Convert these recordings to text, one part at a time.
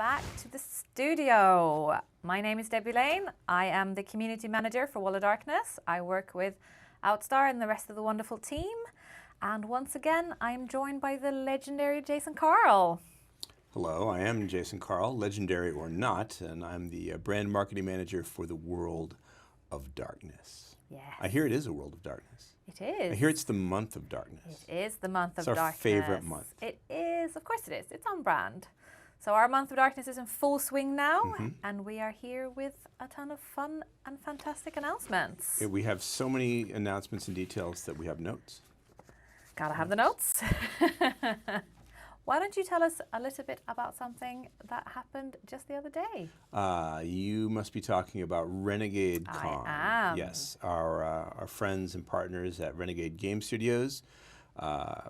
back to the studio. My name is Debbie Lane. I am the community manager for Wall of Darkness. I work with Outstar and the rest of the wonderful team. And once again, I'm joined by the legendary Jason Carl. Hello, I am Jason Carl, legendary or not, and I'm the brand marketing manager for the World of Darkness. Yes. I hear it is a World of Darkness. It is. I hear it's the month of darkness. It is the month of darkness. darkness. It's our favorite month. It is. Of course it is. It's on brand. So our month of darkness is in full swing now, and we are here with a ton of fun and fantastic announcements. We have so many announcements and details that we have notes. Gotta have the notes. Why don't you tell us a little bit about something that happened just the other day? You must be talking about Renegade Con. I am. Yes, our friends and partners at Renegade Game Studios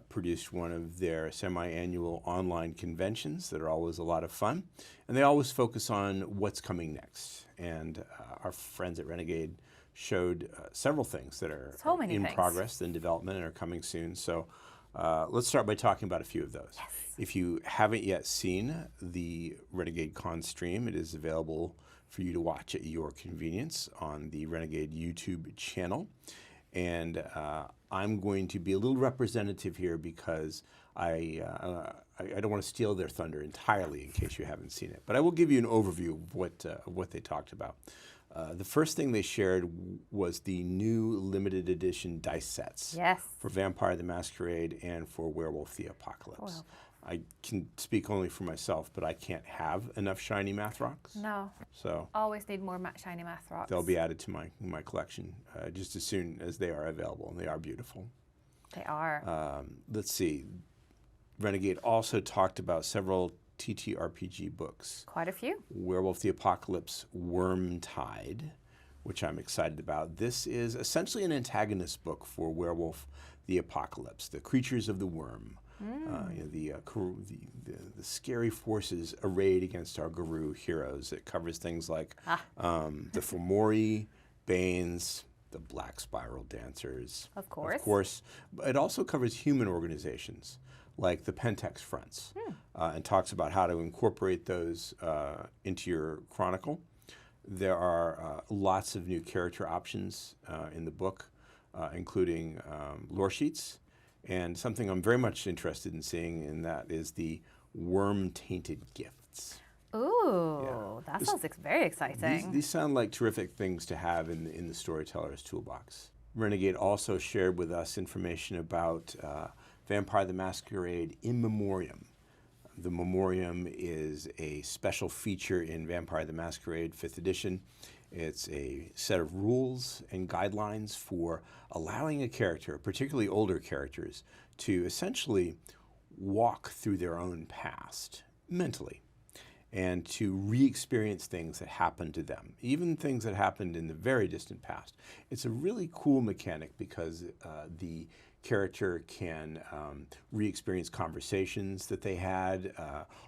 produced one of their semi-annual online conventions that are always a lot of fun. And they always focus on what's coming next. And our friends at Renegade showed several things that are in progress, in development, and are coming soon. So let's start by talking about a few of those. Yes. If you haven't yet seen the Renegade Con stream, it is available for you to watch at your convenience on the Renegade YouTube channel. And I'm going to be a little representative here because I don't want to steal their thunder entirely in case you haven't seen it. But I will give you an overview of what they talked about. The first thing they shared was the new limited edition dice sets for Vampire the Masquerade and for Werewolf the Apocalypse. I can speak only for myself, but I can't have enough shiny math rocks. No. So always need more shiny math rocks. They'll be added to my collection just as soon as they are available, and they are beautiful. They are. Let's see. Renegade also talked about several ttrpg books. Quite a few. Werewolf the Apocalypse, Wormtide, which I'm excited about. This is essentially an antagonist book for Werewolf the Apocalypse, the creatures of the worm. The scary forces arrayed against our Guru heroes. It covers things like the Fomori, Banes, the Black Spiral Dancers. Of course. Of course. It also covers human organizations like the Pentex Fronts and talks about how to incorporate those into your chronicle. There are lots of new character options in the book, including lore sheets. And something I'm very much interested in seeing, and that is the worm-tainted gifts. Ooh, that sounds very exciting. These sound like terrific things to have in the storyteller's toolbox. Renegade also shared with us information about Vampire the Masquerade in Memoriam. The Memoriam is a special feature in Vampire the Masquerade 5th edition. It's a set of rules and guidelines for allowing a character, particularly older characters, to essentially walk through their own past mentally and to re-experience things that happened to them, even things that happened in the very distant past. It's a really cool mechanic because the character can re-experience conversations that they had,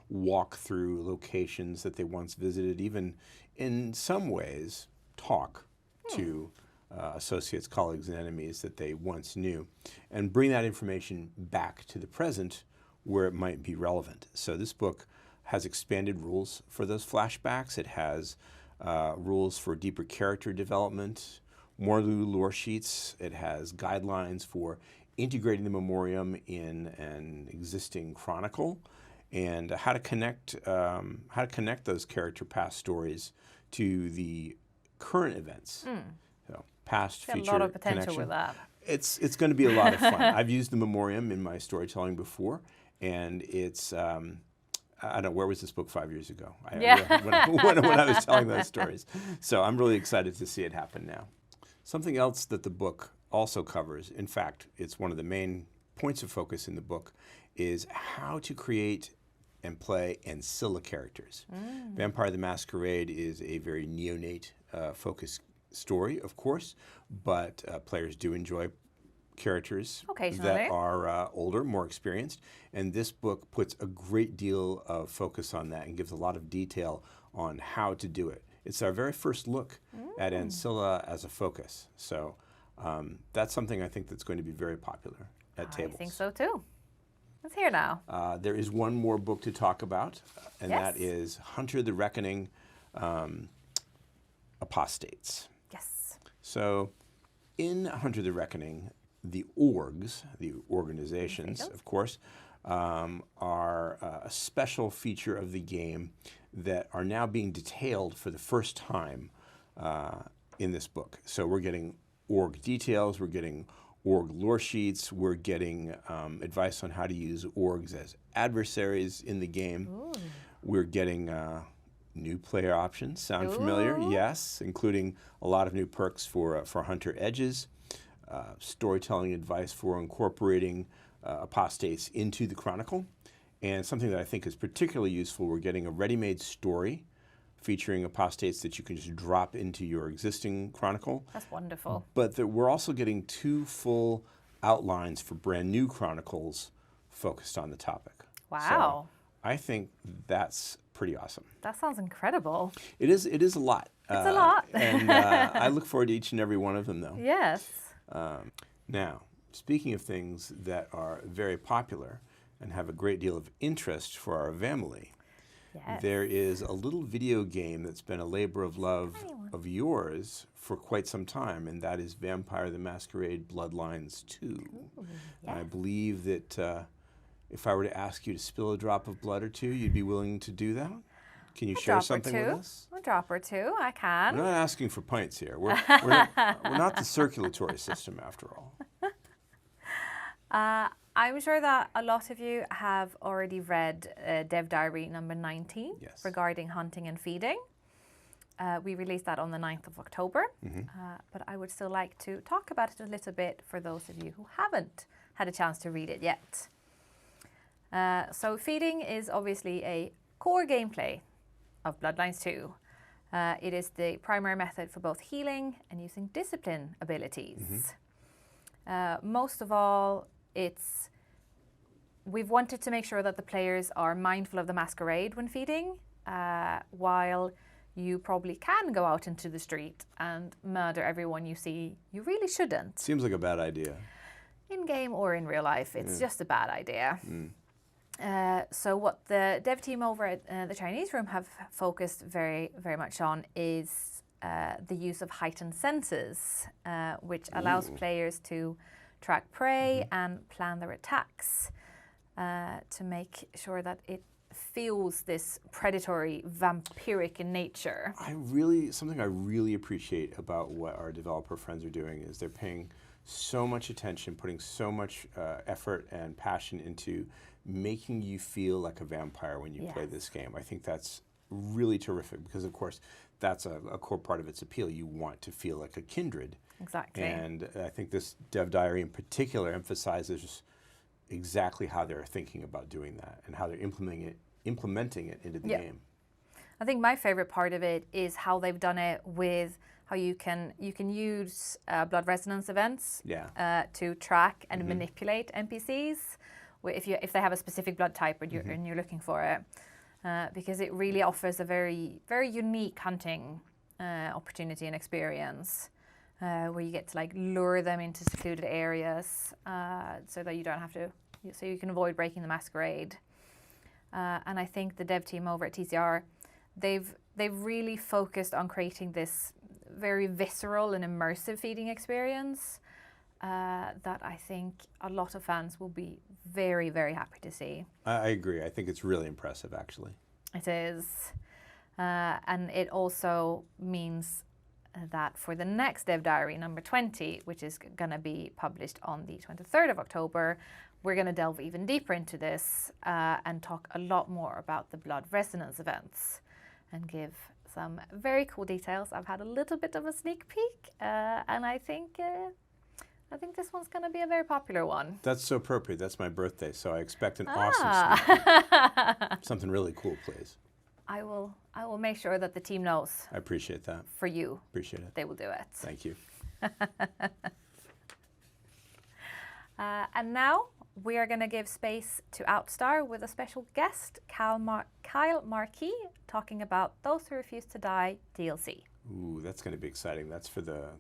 walk through locations that they once visited, even in some ways talk to associates, colleagues, and enemies that they once knew, and bring that information back to the present where it might be relevant. So this book has expanded rules for those flashbacks. It has rules for deeper character development, more lore sheets. It has guidelines for integrating the Memoriam in an existing chronicle, and how to connect those character past stories to the current events. So past, future a lot of potential connection. with that. It's going to be a lot of fun. I've used the Memoriam in my storytelling before, and it's I don't know, where was this book 5 years ago? When I was telling those stories. So I'm really excited to see it happen now. Something else that the book also covers, in fact, it's one of the main points of focus in the book, is how to create and play Ancilla characters. Vampire the Masquerade is a very neonate focused story, of course, but players do enjoy characters that are older, more experienced, and this book puts a great deal of focus on that and gives a lot of detail on how to do it. It's our very first look at Ancilla as a focus, so that's something I think that's going to be very popular at tables. I think so too. Let's hear now. There is one more book to talk about, and Yes. that is Hunter the Reckoning, Apostates. Yes. So in Hunter the Reckoning, the orgs, the organizations, of course, are a special feature of the game that are now being detailed for the first time in this book. So we're getting org details, we're getting org lore sheets, we're getting advice on how to use orgs as adversaries in the game. Ooh. We're getting new player options. Sound familiar? Ooh. Yes, including a lot of new perks for Hunter Edges, storytelling advice for incorporating apostates into the Chronicle, and something that I think is particularly useful, we're getting a ready-made story featuring apostates that you can just drop into your existing Chronicle. That's wonderful. But we're also getting 2 full outlines for brand new Chronicles focused on the topic. Wow. So I think that's pretty awesome. That sounds incredible. It is a lot. It's a lot. And I look forward to each and every one of them, though. Yes. Now, speaking of things that are very popular and have a great deal of interest for our family, Yes. there is a little video game that's been a labor of love of yours for quite some time, and that is Vampire the Masquerade Bloodlines 2. Ooh, And I yes. believe that if I were to ask you to spill a drop of blood or two, you'd be willing to do that? Can you share drop or something with two. us? A drop or two, I can. We're not asking for pints here. We're not the circulatory system, after all. I'm sure that a lot of you have already read Dev Diary number 19 Yes. regarding hunting and feeding. We released that on the 9th of October, but I would still like to talk about it a little bit for those of you who haven't had a chance to read it yet. So feeding is obviously a core gameplay of Bloodlines 2. It is the primary method for both healing and using discipline abilities. Most of all, we've wanted to make sure that the players are mindful of the masquerade when feeding, while you probably can go out into the street and murder everyone you see. You really shouldn't. Seems like a bad idea. In game or in real life, it's just a bad idea. So what the dev team over at the Chinese room have focused very, very much on is the use of heightened senses, which allows players to track prey and plan their attacks to make sure that it feels this predatory, vampiric in nature. Something I really appreciate about what our developer friends are doing is they're paying so much attention, putting so much effort and passion into making you feel like a vampire when you play this game. I think that's really terrific because, of course, that's a core part of its appeal. You want to feel like a kindred. Exactly. And I think this Dev Diary in particular emphasizes exactly how they're thinking about doing that and how they're implementing it into the game. I think my favorite part of it is how they've done it with how you can use blood resonance events to track and manipulate NPCs if they have a specific blood type and you're looking for it, because it really offers a very, very unique hunting opportunity and experience where you get to like lure them into secluded areas so that you don't have to, so you can avoid breaking the masquerade. And I think the dev team over at TCR, they've really focused on creating this very visceral and immersive feeding experience that I think a lot of fans will be very, very happy to see. I agree. I think it's really impressive, actually. It is. And it also means that for the next Dev Diary, number 20, which is going to be published on the 23rd of October, we're going to delve even deeper into this and talk a lot more about the blood resonance events and give some very cool details. I've had a little bit of a sneak peek, and I think this one's going to be a very popular one. That's so appropriate. That's my birthday, so I expect an awesome sneak peek. Something really cool, please. I will make sure that the team knows. I appreciate that. For you. Appreciate it. They will do it. Thank you. And now we are going to give space to Outstar with a special guest, Kyle Marquis, talking about Those Who Refuse to Die DLC. Ooh, that's going to be exciting. That's for the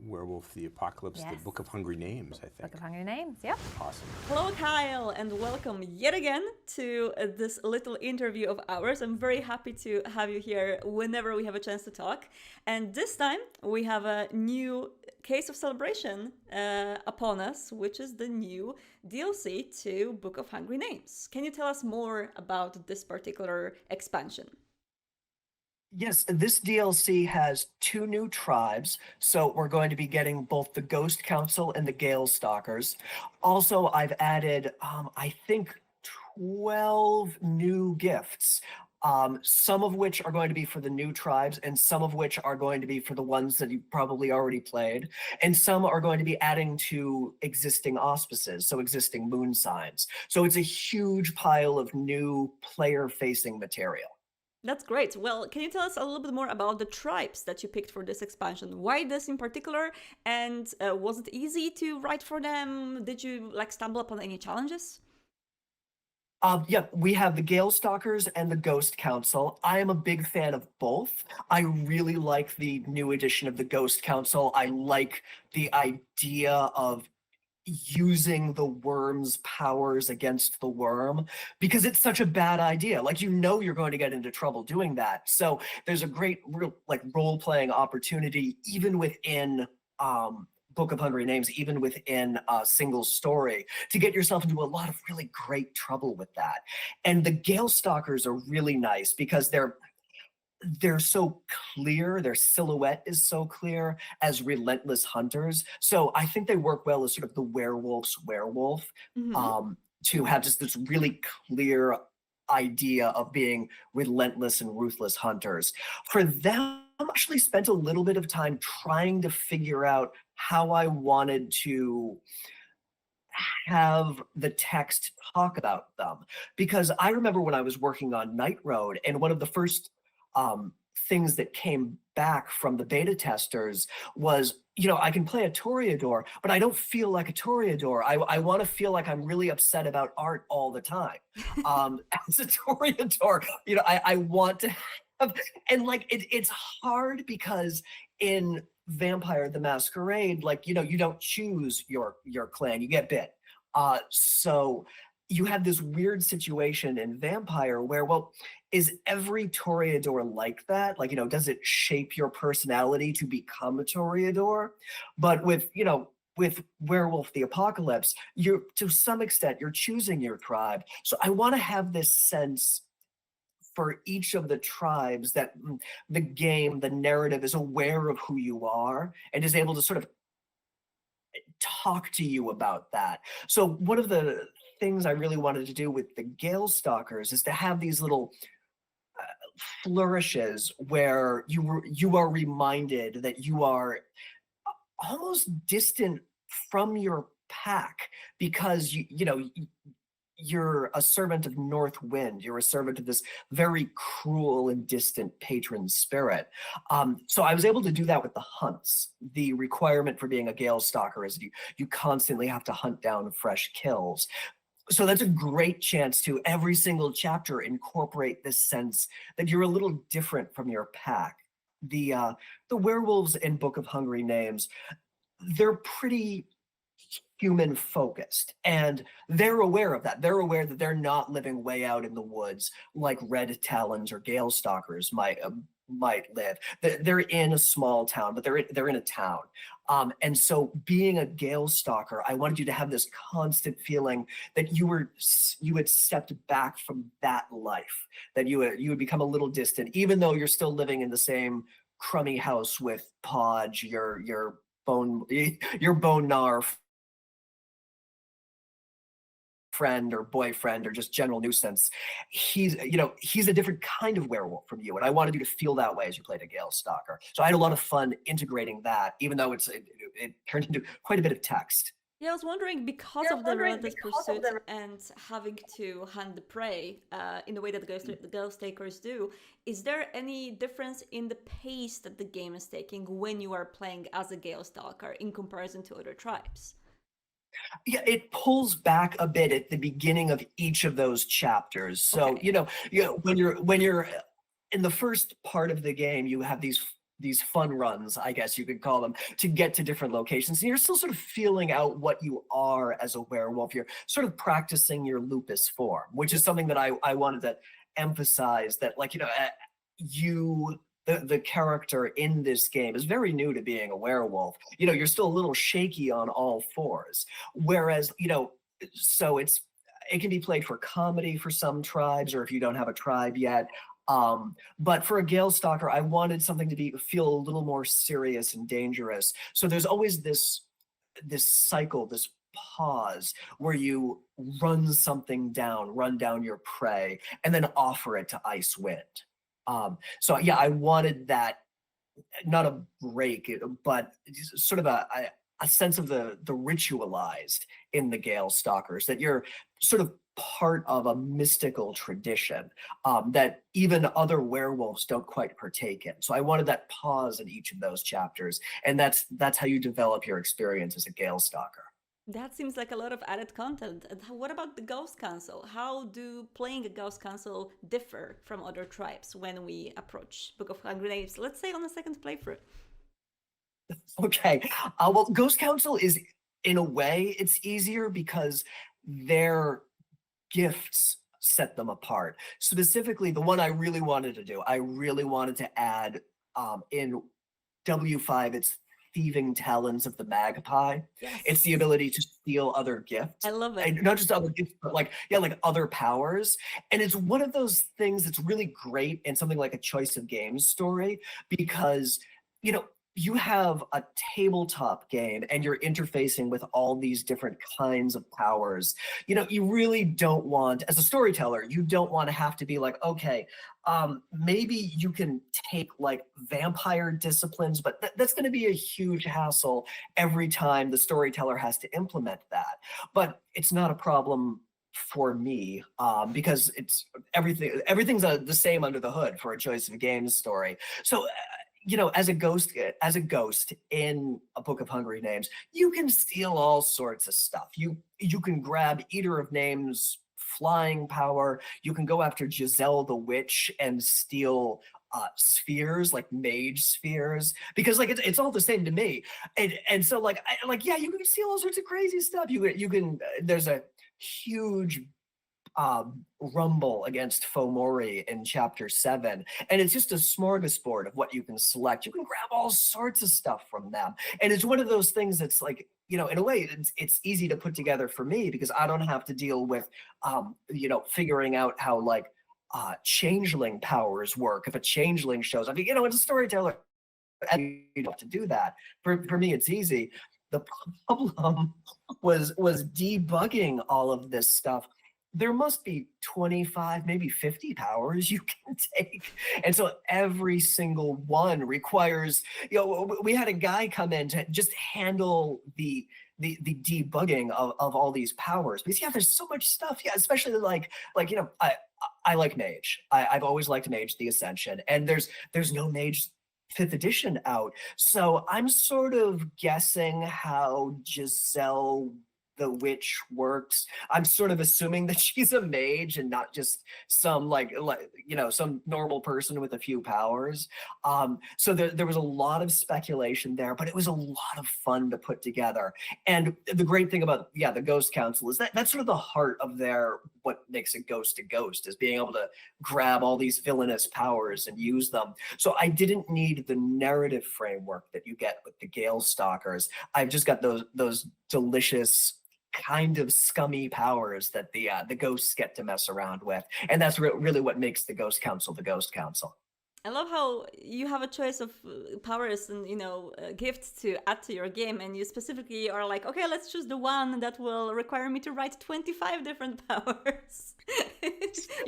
Werewolf, the Apocalypse, the Yes. Book of Hungry Names, I think. Book of Hungry Names, yep. Awesome. Hello, Kyle, and welcome yet again to this little interview of ours. I'm very happy to have you here whenever we have a chance to talk. And this time we have a new case of celebration upon us, which is the new DLC to Book of Hungry Names. Can you tell us more about this particular expansion? Yes, this DLC has 2 new tribes, so we're going to be getting both the Ghost Council and the Gale Stalkers. Also, I've added, I think, 12 new gifts, some of which are going to be for the new tribes, and some of which are going to be for the ones that you probably already played, and some are going to be adding to existing auspices, so existing moon signs. So it's a huge pile of new player-facing material. That's great. Well, can you tell us a little bit more about the tribes that you picked for this expansion? Why this in particular? And was it easy to write for them? Did you stumble upon any challenges? Yeah, we have the Gale Stalkers and the Ghost Council. I am a big fan of both. I really like the new edition of the Ghost Council. I like the idea of using the worm's powers against the worm, because it's such a bad idea. You're going to get into trouble doing that. So there's a great role-playing opportunity even within Book of Hungry Names, even within a single story, to get yourself into a lot of really great trouble with that. And the Gale Stalkers are really nice because they're so clear, their silhouette is so clear as relentless hunters. So I think they work well as sort of the werewolf's werewolf, to have just this really clear idea of being relentless and ruthless hunters. For them, I actually spent a little bit of time trying to figure out how I wanted to have the text talk about them. Because I remember when I was working on Night Road, and one of the first things that came back from the beta testers was, I can play a Toreador, but I don't feel like a Toreador. I want to feel like I'm really upset about art all the time. As a Toreador, I want to have, and it's hard because in Vampire the Masquerade, you don't choose your clan, you get bit. So you have this weird situation in Vampire where, well, is every Toreador like that? Does it shape your personality to become a Toreador? But with Werewolf the Apocalypse, to some extent, you're choosing your tribe. So I want to have this sense for each of the tribes that the game, the narrative is aware of who you are and is able to sort of talk to you about that. So one of the things I really wanted to do with the Gale Stalkers is to have these little flourishes where you are reminded that you are almost distant from your pack, because you're a servant of North Wind. You're a servant of this very cruel and distant patron spirit. So I was able to do that with the hunts. The requirement for being a Gale Stalker is you constantly have to hunt down fresh kills. So that's a great chance to, every single chapter, incorporate this sense that you're a little different from your pack. The werewolves in Book of Hungry Names, they're pretty human focused, and they're aware of that. They're aware that they're not living way out in the woods like Red Talons or Gale Stalkers might live. They're in a small town, but they're in a town. And so being a Gale Stalker, I wanted you to have this constant feeling that you had stepped back from that life, that you would become a little distant, even though you're still living in the same crummy house with Podge, your bone gnar friend or boyfriend or just general nuisance. He's a different kind of werewolf from you, and I wanted you to feel that way as you played a Gale Stalker. So I had a lot of fun integrating that, even though it turned into quite a bit of text. Yeah, I was wondering, because of the relentless pursuit and having to hunt the prey in the way that the Gale Stalkers do, is there any difference in the pace that the game is taking when you are playing as a Gale Stalker in comparison to other tribes? Yeah, it pulls back a bit at the beginning of each of those chapters. So, Okay. when you're in the first part of the game, you have these these fun runs, I guess you could call them, to get to different locations. And you're still sort of feeling out what you are as a werewolf. You're sort of practicing your lupus form, which is something that I wanted to emphasize, that, like, you know, the character in this game is very new to being a werewolf. You know, you're still a little shaky on all fours. Whereas, you know, so it can be played for comedy for some tribes, or if you don't have a tribe yet. But for a Gale Stalker, I wanted something to feel a little more serious and dangerous. So there's always this cycle, this pause where you run something down, run down your prey, and then offer it to Ice Wind. So yeah, I wanted that, not a break, but sort of a sense of the ritualized in the Gale Stalkers, that you're sort of part of a mystical tradition that even other werewolves don't quite partake in. So I wanted that pause in each of those chapters, and that's how you develop your experience as a Gale Stalker. That seems like a lot of added content. And what about the Ghost Council? How do playing a Ghost Council differ from other tribes when we approach Book of Hungry Names, let's say on a second playthrough? Okay, well, Ghost Council is, in a way, it's easier because their gifts set them apart. Specifically, the one I really wanted to do, I really wanted to add in W5, it's Thieving Talons of the Magpie. Yes. It's the ability to steal other gifts. I love it. And not just other gifts, but like other powers. And it's one of those things that's really great in something like a Choice of Games story, because, you know, you have a tabletop game and you're interfacing with all these different kinds of powers. You know, you really don't want, as a storyteller, you don't want to have to be like, okay, maybe you can take like vampire disciplines, but that's going to be a huge hassle every time the storyteller has to implement that. But it's not a problem for me, because it's everything's the same under the hood for a Choice of Games story. So you know, as a ghost in a Book of Hungry Names, you can steal all sorts of stuff. You can grab Eater of Names flying power. You can go after Giselle the Witch and steal spheres, like mage spheres, because like it's all the same to me. And so yeah, you can steal all sorts of crazy stuff. You can there's a huge rumble against Fomori in chapter 7, and it's just a smorgasbord of what you can select. You can grab all sorts of stuff from them, and it's one of those things that's like, you know, in a way it's easy to put together for me, because I don't have to deal with you know, figuring out how like changeling powers work. If a changeling shows up, you know, it's a storyteller, and you don't have to do that. For me, it's easy. The problem was debugging all of this stuff. There must be 25, maybe 50 powers you can take. And so every single one requires, you know, we had a guy come in to just handle the debugging of all these powers. Because yeah, there's so much stuff. Yeah, especially like, you know, I like Mage. I've always liked Mage the Ascension, and there's no Mage 5th edition out. So I'm sort of guessing how Giselle the Witch works. I'm sort of assuming that she's a mage and not just some like you know, some normal person with a few powers. So there was a lot of speculation there, but it was a lot of fun to put together. And the great thing about the Ghost Council is that that's sort of the heart of what makes a ghost, is being able to grab all these villainous powers and use them. So I didn't need the narrative framework that you get with the Gale Stalkers. I've just got those delicious kind of scummy powers that the ghosts get to mess around with, and that's really what makes the Ghost Council the Ghost Council. I love how you have a choice of powers and, you know, gifts to add to your game, and you specifically are like, okay, let's choose the one that will require me to write 25 different powers.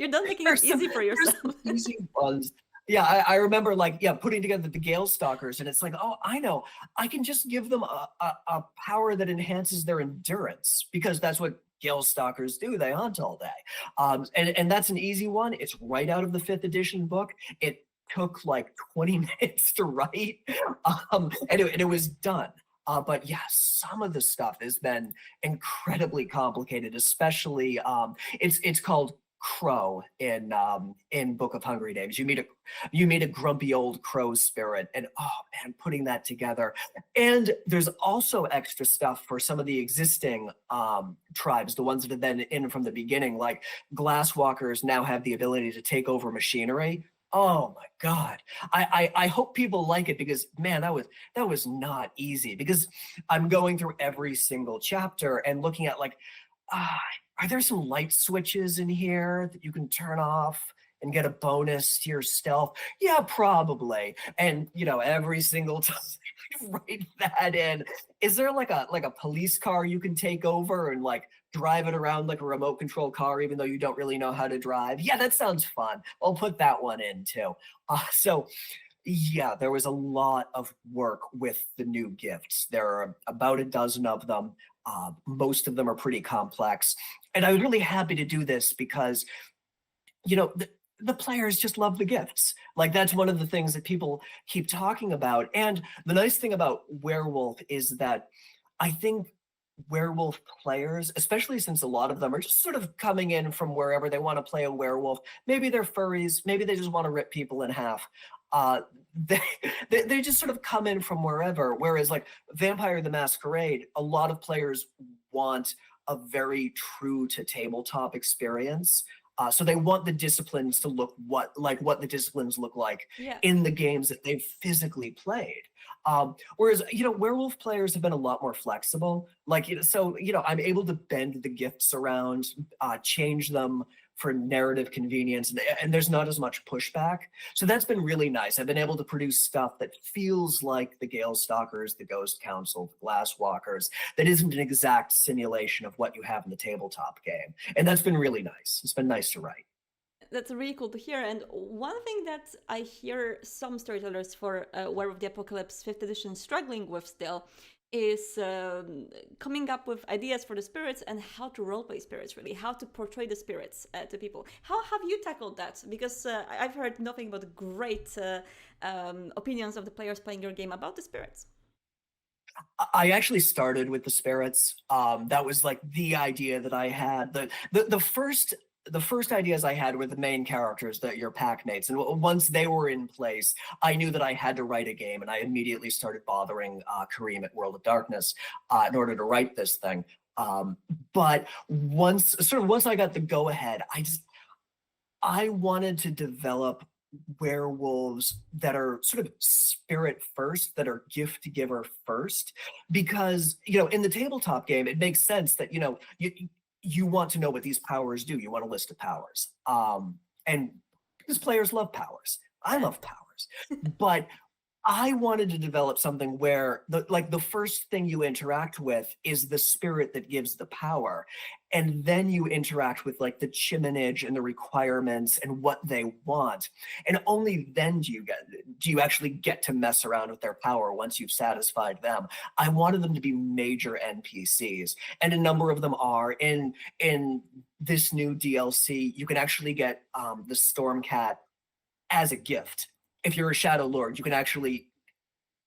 You're done making it easy for yourself. Easy ones. Yeah, I remember putting together the Gale Stalkers, and it's like, oh, I know, I can just give them a power that enhances their endurance, because that's what Gale Stalkers do. They hunt all day. And that's an easy one. It's right out of the 5th edition book. It took like 20 minutes to write, and it was done. But yeah, some of the stuff has been incredibly complicated, especially it's called crow in Book of Hungry Names. You meet a grumpy old crow spirit, and oh man, putting that together. And there's also extra stuff for some of the existing tribes, the ones that have been in from the beginning, like glasswalkers now have the ability to take over machinery. Oh my God. I hope people like it, because man, that was not easy, because I'm going through every single chapter and looking at like, are there some light switches in here that you can turn off and get a bonus to your stealth? Yeah, probably. And you know, every single time I write that in. Is there like a police car you can take over and like drive it around like a remote control car, even though you don't really know how to drive? Yeah, that sounds fun. I'll put that one in too. So yeah, there was a lot of work with the new gifts. There are about a dozen of them. Most of them are pretty complex. And I was really happy to do this because, you know, the players just love the gifts. Like, that's one of the things that people keep talking about. And the nice thing about Werewolf is that I think Werewolf players, especially since a lot of them are just sort of coming in from wherever they want to play a werewolf. Maybe they're furries, maybe they just want to rip people in half. They just sort of come in from wherever. Whereas like Vampire the Masquerade, a lot of players want a very true to tabletop experience. So they want the disciplines to look what the disciplines look like Yeah. in the games that they've physically played. Whereas, you know, Werewolf players have been a lot more flexible. Like, you know, so, you know, I'm able to bend the gifts around, change them for narrative convenience, and there's not as much pushback. So that's been really nice. I've been able to produce stuff that feels like the Gale Stalkers, the Ghost Council, the Glasswalkers, that isn't an exact simulation of what you have in the tabletop game. And that's been really nice. It's been nice to write. That's really cool to hear. And one thing that I hear some storytellers for Werewolf the Apocalypse 5th edition struggling with still is coming up with ideas for the spirits and how to roleplay spirits, really, how to portray the spirits to people. How have you tackled that? Because I've heard nothing but great opinions of the players playing your game about the spirits. I actually started with the spirits. That was like the idea that I had. The first ideas I had were the main characters, that your pack mates, and once they were in place, I knew that I had to write a game, and I immediately started bothering Kareem at World of Darkness in order to write this thing. But once I got the go ahead, I wanted to develop werewolves that are sort of spirit first, that are gift giver first, because, you know, in the tabletop game, it makes sense that, you know, you want to know what these powers do. You want a list of powers. And because players love powers. I love powers. But I wanted to develop something where the first thing you interact with is the spirit that gives the power. And then you interact with like the chiminage and the requirements and what they want. And only then do you actually get to mess around with their power once you've satisfied them. I wanted them to be major NPCs. And a number of them are. In this new DLC, you can actually get the Stormcat as a gift. If you're a Shadow Lord, you can actually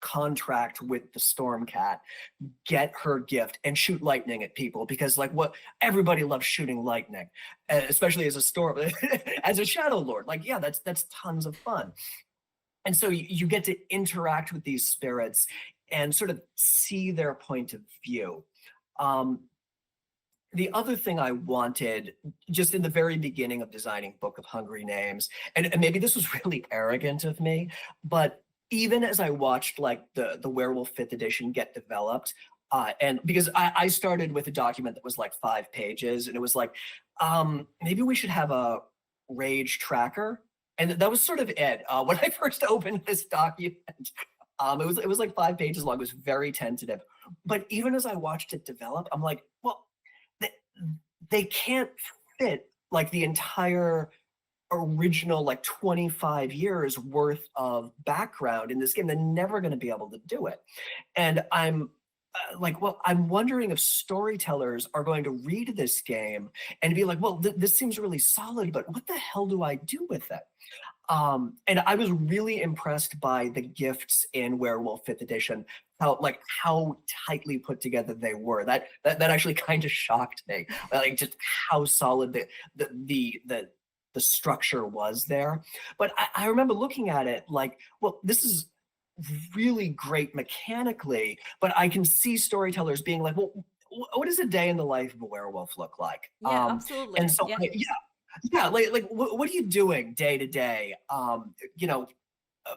contract with the Stormcat, get her gift, and shoot lightning at people, because like what everybody loves shooting lightning, especially as as a Shadow Lord. Like, yeah, that's tons of fun. And so you get to interact with these spirits and sort of see their point of view. The other thing I wanted, just in the very beginning of designing Book of Hungry Names, and maybe this was really arrogant of me, but even as I watched like the Werewolf 5th edition get developed, and because I started with a document that was like 5 pages, and it was like, maybe we should have a rage tracker. And that was sort of it. When I first opened this document, it was like 5 pages long. It was very tentative. But even as I watched it develop, I'm like, well, they can't fit like the entire original like 25 years worth of background in this game. They're never going to be able to do it. And I'm like, well, I'm wondering if storytellers are going to read this game and be like, well, this seems really solid, but what the hell do I do with it? And I was really impressed by the gifts in Werewolf 5th edition, how tightly put together they were. That actually kind of shocked me, like just how solid the structure was there. But I remember looking at it like, well, this is really great mechanically, but I can see storytellers being like, well, what does a day in the life of a werewolf look like? Yeah, absolutely. And so Yeah. yeah, like what are you doing day to day?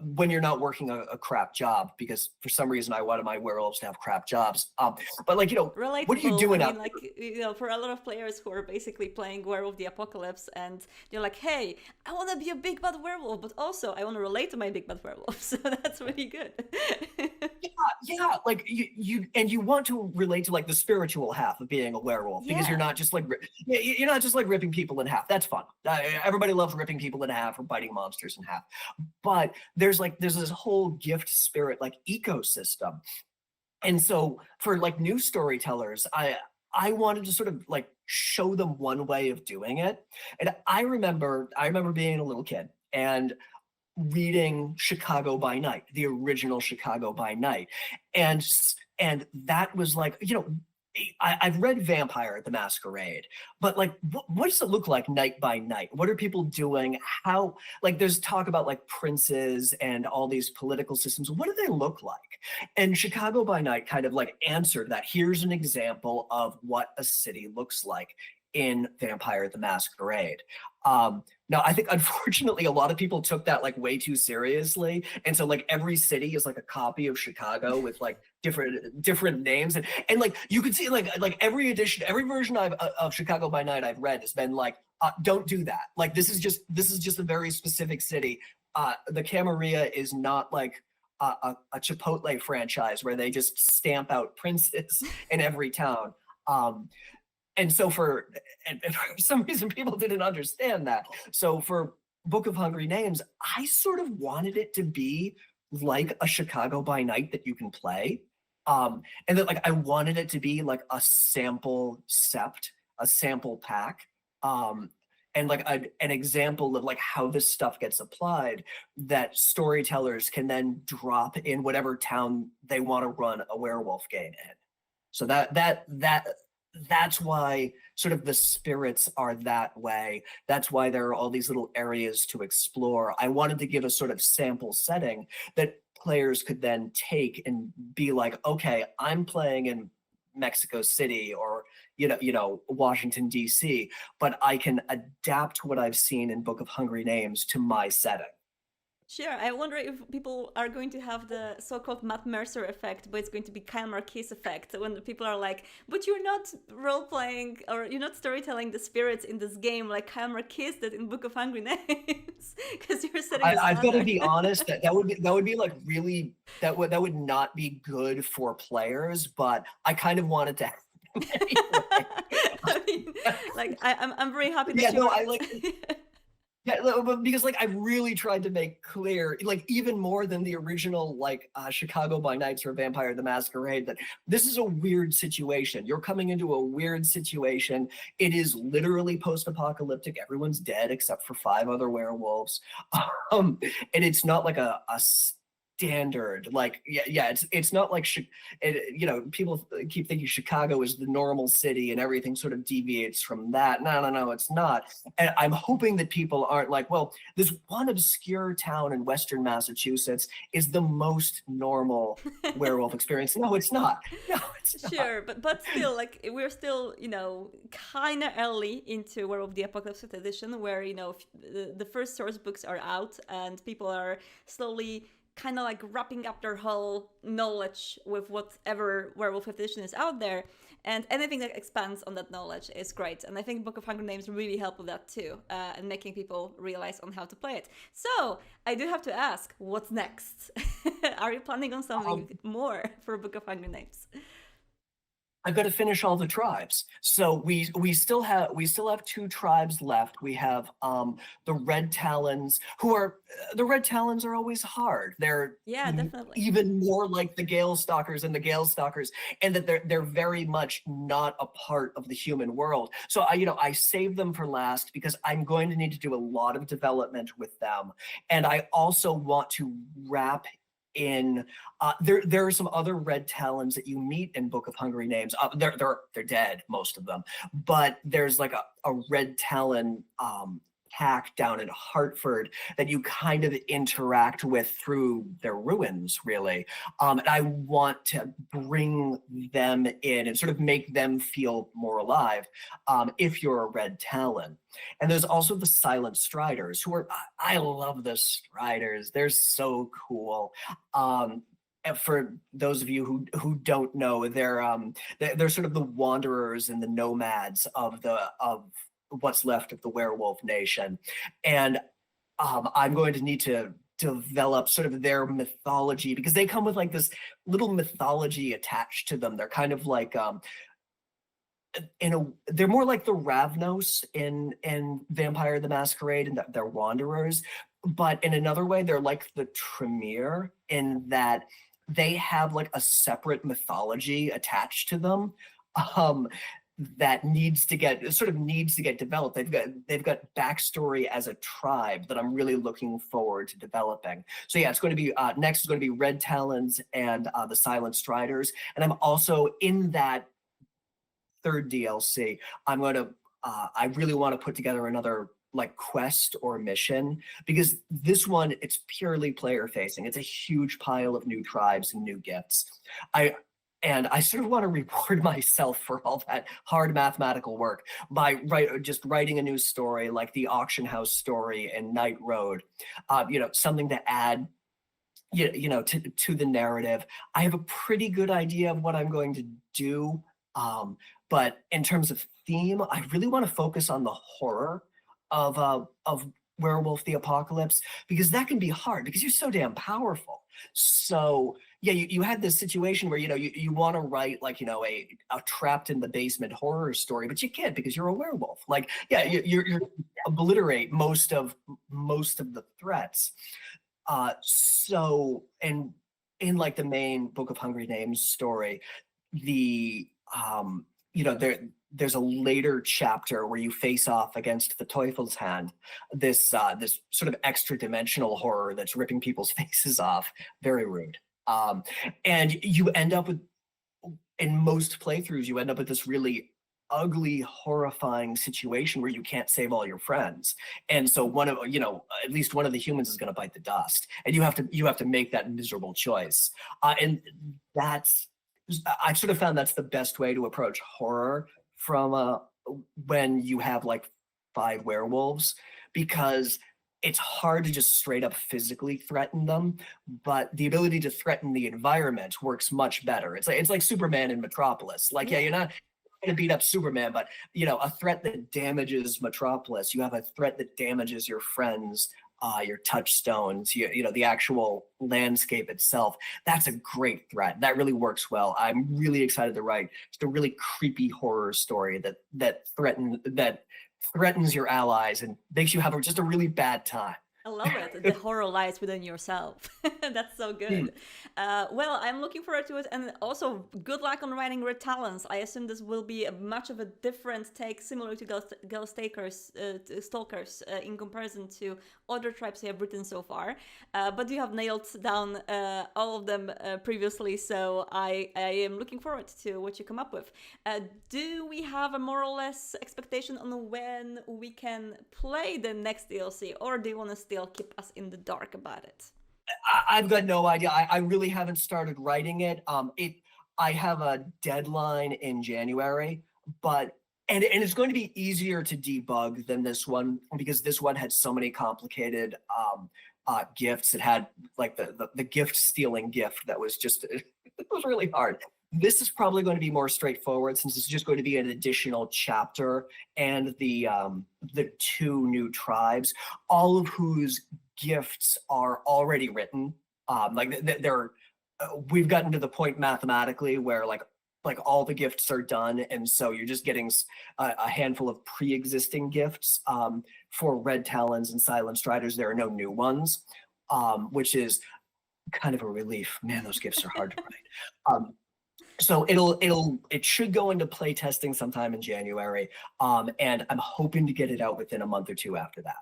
When you're not working a crap job, because for some reason I wanted my werewolves to have crap jobs. But like, Relatable. what are you doing I out mean, like, for a lot of players who are basically playing Werewolf the Apocalypse, and you're like, hey, I want to be a big bad werewolf, but also I want to relate to my big bad werewolf. So that's really good. Yeah, like you want to relate to like the spiritual half of being a werewolf, because Yeah. you're not just like you're not just like ripping people in half. That's fun. Everybody loves ripping people in half or biting monsters in half. But there's this whole gift spirit like ecosystem. And so for like new storytellers, I wanted to sort of like show them one way of doing it. And I remember being a little kid and reading Chicago by Night, the original Chicago by Night. And that was like, I've read Vampire the Masquerade, but like, what does it look like night by night? What are people doing? How, like, there's talk about like princes and all these political systems. What do they look like? And Chicago by Night kind of like answered that. Here's an example of what a city looks like in Vampire the Masquerade. Now, I think unfortunately a lot of people took that like way too seriously, and so like every city is like a copy of Chicago with like different names, and like you can see like every version of Chicago by Night I've read has been like, don't do that. Like this is just a very specific city. The Camarilla is not like a Chipotle franchise where they just stamp out princes in every town. And so for some reason, people didn't understand that. So for Book of Hungry Names, I sort of wanted it to be like a Chicago by Night that you can play. And that like I wanted it to be like a sample sept, a sample pack. And like an example of like how this stuff gets applied that storytellers can then drop in whatever town they want to run a werewolf game in. So that's why sort of the spirits are that way. That's why there are all these little areas to explore. I wanted to give a sort of sample setting that players could then take and be like, okay, I'm playing in Mexico City or Washington D.C., but I can adapt what I've seen in Book of Hungry Names to my setting. Sure, I wonder if people are going to have the so-called Matt Mercer effect, but it's going to be Kyle Marquis effect, when people are like, but you're not role-playing, or you're not storytelling the spirits in this game like Kyle Marquis did in Book of Hungry Names, because you're setting the I've got to standard. be honest, that would be like really, that would not be good for players, but I kind of wanted to anyway. I mean, like, I'm very happy that Yeah, you no, were... I like... Yeah, but because like I really tried to make clear, like even more than the original like Chicago by Nights or Vampire the Masquerade, that this is a weird situation. You're coming into a weird situation. It is literally post-apocalyptic. Everyone's dead except for 5 other werewolves, and it's not like a standard like it's not like people keep thinking Chicago is the normal city and everything sort of deviates from that. No, it's not. And I'm hoping that people aren't like, well, this one obscure town in Western Massachusetts is the most normal werewolf experience. No, it's not. Sure, but still, like, we're still, kind of early into Werewolf the Apocalypse 5th edition, where, the first source books are out and people are slowly kind of like wrapping up their whole knowledge with whatever Werewolf 5th edition is out there, and anything that expands on that knowledge is great. And I think Book of Hungry Names really help with that too, and making people realize on how to play it. So I do have to ask, what's next? Are you planning on something more for Book of Hungry Names? I've got to finish all the tribes. So we still have 2 tribes left. We have the Red Talons, the Red Talons are always hard. They're Yeah, definitely. even more like the Gale Stalkers and the Gale Stalkers, and that they're very much not a part of the human world. So I saved them for last because I'm going to need to do a lot of development with them, and I also want to wrap in there are some other Red Talons that you meet in Book of Hungry Names. They're dead, most of them, but there's like a Red Talon pack down in Hartford that you kind of interact with through their ruins, really. And I want to bring them in and sort of make them feel more alive if you're a Red Talon. And there's also the Silent Striders, I love the Striders. They're so cool. And for those of you who don't know, they're sort of the wanderers and the nomads of what's left of the werewolf nation. And I'm going to need to develop sort of their mythology, because they come with like this little mythology attached to them. They're kind of like they're more like the Ravnos in Vampire the Masquerade, and they're wanderers. But in another way, they're like the Tremere in that they have like a separate mythology attached to them. That needs to get developed. They've got backstory as a tribe that I'm really looking forward to developing. So yeah, it's going to be next is going to be Red Talons and the Silent Striders, and I'm also in that 3rd DLC. I really want to put together another like quest or mission, because this one, it's purely player facing. It's a huge pile of new tribes and new gifts. And I sort of want to reward myself for all that hard mathematical work by just writing a new story, like the auction house story and Night Road, something to add, to the narrative. I have a pretty good idea of what I'm going to do, but in terms of theme, I really want to focus on the horror of Werewolf the Apocalypse, because that can be hard because you're so damn powerful. So yeah, you had this situation where you want to write like a trapped in the basement horror story, but you can't because you're a werewolf. Like yeah, you're obliterate most of the threats. So and in like the main Book of Hungry Names story, there's a later chapter where you face off against the Teufelshand, this sort of extra dimensional horror that's ripping people's faces off. Very rude. And you end up with, in most playthroughs, you end up with this really ugly, horrifying situation where you can't save all your friends. And so at least one of the humans is going to bite the dust, and you have to make that miserable choice. And I've sort of found that's the best way to approach horror from when you have like 5 werewolves, because it's hard to just straight up physically threaten them, but the ability to threaten the environment works much better. It's like Superman in Metropolis. Like, yeah, you're not going to beat up Superman, but a threat that damages Metropolis, you have a threat that damages your friends, your touchstones, the actual landscape itself. That's a great threat. That really works well. I'm really excited to write just a really creepy horror story that threatens your allies and makes you have just a really bad time. I love it. The horror lies within yourself. That's so good. Well, I'm looking forward to it, and also good luck on writing Red Talons. I assume this will be much of a different take, similar to Ghost Stalkers, in comparison to other tribes you have written so far. But you have nailed down all of them previously, so I am looking forward to what you come up with. Do we have a more or less expectation on when we can play the next DLC, or do you want to still keep us in the dark about it? I've got no idea. I really haven't started writing it. I have a deadline in January, but and it's going to be easier to debug than this one, because this one had so many complicated gifts. It had like the gift stealing gift that was just it was really hard. This is probably going to be more straightforward, since it's just going to be an additional chapter and the 2 new tribes, all of whose gifts are already written. We've gotten to the point mathematically where like like all the gifts are done, and so you're just getting a handful of pre-existing gifts. For Red Talons and Silent Striders, there are no new ones, which is kind of a relief. Man, those gifts are hard to write. So it should go into play testing sometime in January, and I'm hoping to get it out within a month or two after that.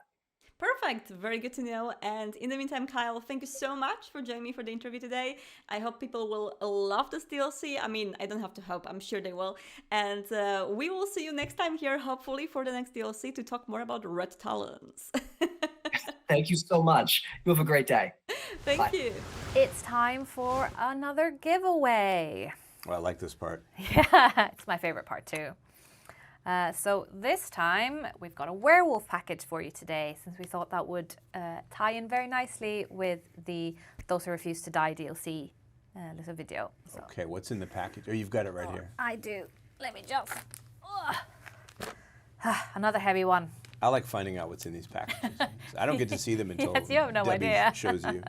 Perfect. Very good to know. And in the meantime, Kyle, thank you so much for joining me for the interview today. I hope people will love this DLC. I mean, I don't have to hope. I'm sure they will. And we will see you next time here, hopefully, for the next DLC to talk more about Red Talons. Thank you so much. You have a great day. Thank you. It's time for another giveaway. Well, I like this part. Yeah, it's my favorite part too. So this time we've got a werewolf package for you today, since we thought that would tie in very nicely with the Those Who Refuse to Die DLC little video. So. Okay, what's in the package? Oh, you've got it right here. I do. Let me just... Another heavy one. I like finding out what's in these packages. I don't get to see them until Yes, you have no Debbie idea. shows you.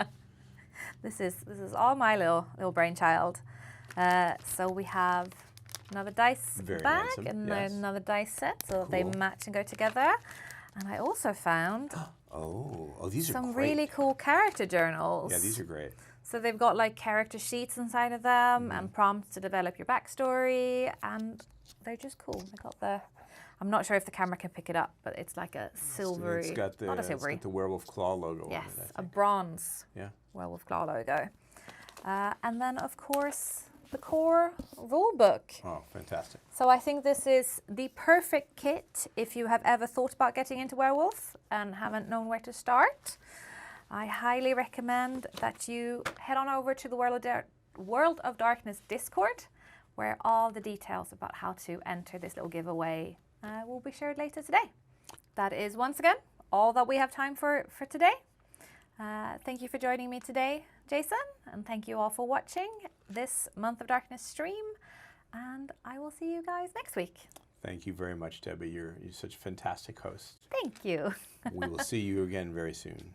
This is all my little brainchild. So we have another dice Very bag handsome, and yes. another dice set, so Cool. they match and go together. And I also found Oh, these are some great. really cool character journals. Yeah, these are great. So they've got like character sheets inside of them and prompts to develop your backstory, and they're just cool. They got the, I'm not sure if the camera can pick it up, but it's like a silvery, It's got the, not a it's silvery. got the werewolf claw logo Yes, on it, I a think. bronze Yeah. werewolf claw logo. And then of course the core rule book. Oh, fantastic. So I think this is the perfect kit if you have ever thought about getting into werewolf and haven't known where to start. I highly recommend that you head on over to the World of Darkness Discord, where all the details about how to enter this little giveaway will be shared later today. That is once again all that we have time for today. Thank you for joining me today, Jason, and thank you all for watching this Month of Darkness stream, and I will see you guys next week. Thank you very much, Debbie. You're such a fantastic host. Thank you. We will see you again very soon.